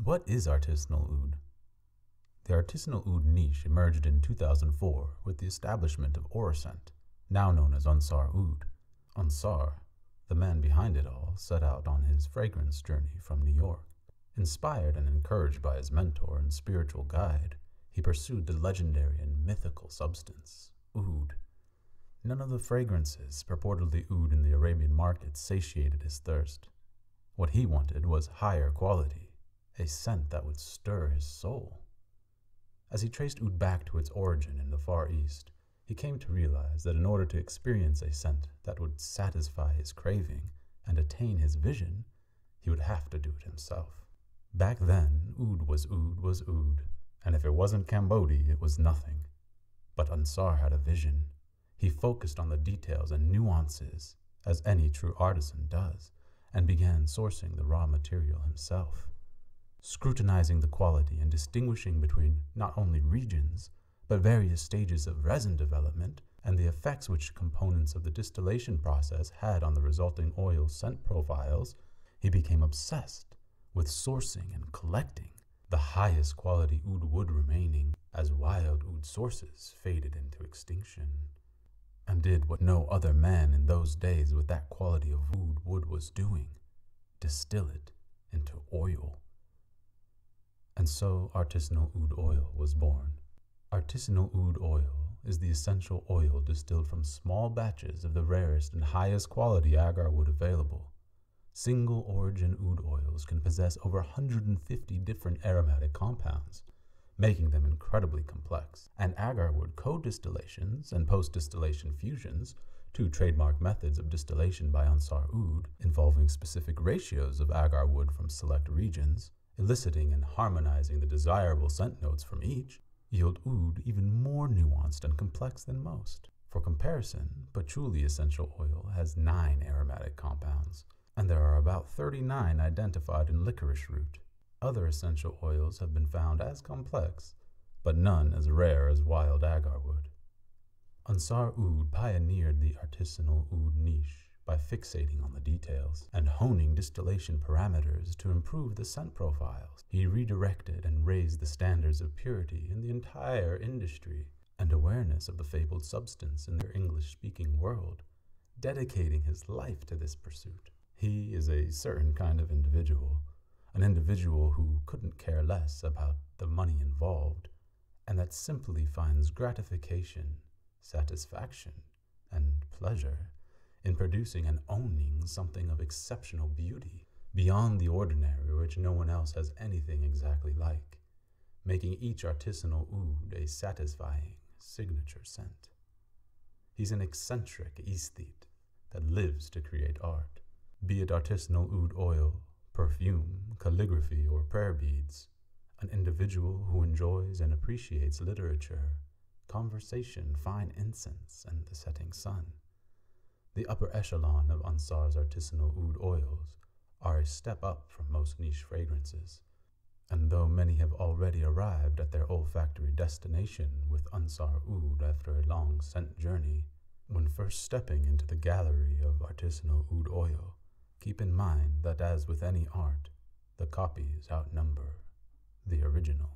what is artisanal oud? The artisanal oud niche emerged in 2004 with the establishment of Orascent, now known as Ensar Oud. Ensar, the man behind it all, set out on his fragrance journey from New York. Inspired and encouraged by his mentor and spiritual guide, he pursued the legendary and mythical substance, oud. None of the fragrances purportedly oud in the Arabian market satiated his thirst. What he wanted was higher quality, a scent that would stir his soul. As he traced oud back to its origin in the Far East, he came to realize that in order to experience a scent that would satisfy his craving and attain his vision, he would have to do it himself. Back then, oud was oud, and if it wasn't Cambodia, it was nothing. But Ensar had a vision. He focused on the details and nuances, as any true artisan does, and began sourcing the raw material himself. Scrutinizing the quality and distinguishing between not only regions, but various stages of resin development and the effects which components of the distillation process had on the resulting oil scent profiles, he became obsessed with sourcing and collecting the highest quality oud wood remaining as wild oud sources faded into extinction, and did what no other man in those days with that quality of oud wood was doing: distill it into oil. And so artisanal oud oil was born. Artisanal oud oil is the essential oil distilled from small batches of the rarest and highest quality agarwood available. Single origin oud oils can possess over 150 different aromatic compounds, making them incredibly complex, and agarwood co-distillations and post-distillation fusions, two trademark methods of distillation by Ensar Oud involving specific ratios of agarwood from select regions, eliciting and harmonizing the desirable scent notes from each, yield oud even more nuanced and complex than most. For comparison, patchouli essential oil has 9 aromatic compounds, and there are about 39 identified in licorice root. Other essential oils have been found as complex, but none as rare as wild agarwood. Ensar Oud pioneered the artisanal oud niche by fixating on the details and honing distillation parameters to improve the scent profiles. He redirected and raised the standards of purity in the entire industry and awareness of the fabled substance in their English-speaking world, dedicating his life to this pursuit. He is a certain kind of individual, an individual who couldn't care less about the money involved, and that simply finds gratification, satisfaction, and pleasure in producing and owning something of exceptional beauty, beyond the ordinary, which no one else has anything exactly like, making each artisanal oud a satisfying signature scent. He's an eccentric aesthete that lives to create art, be it artisanal oud oil, perfume, calligraphy, or prayer beads, an individual who enjoys and appreciates literature, conversation, fine incense, and the setting sun. The upper echelon of Ensar's artisanal oud oils are a step up from most niche fragrances, and though many have already arrived at their olfactory destination with Ensar Oud after a long scent journey, when first stepping into the gallery of artisanal oud oil, keep in mind that as with any art, the copies outnumber the original.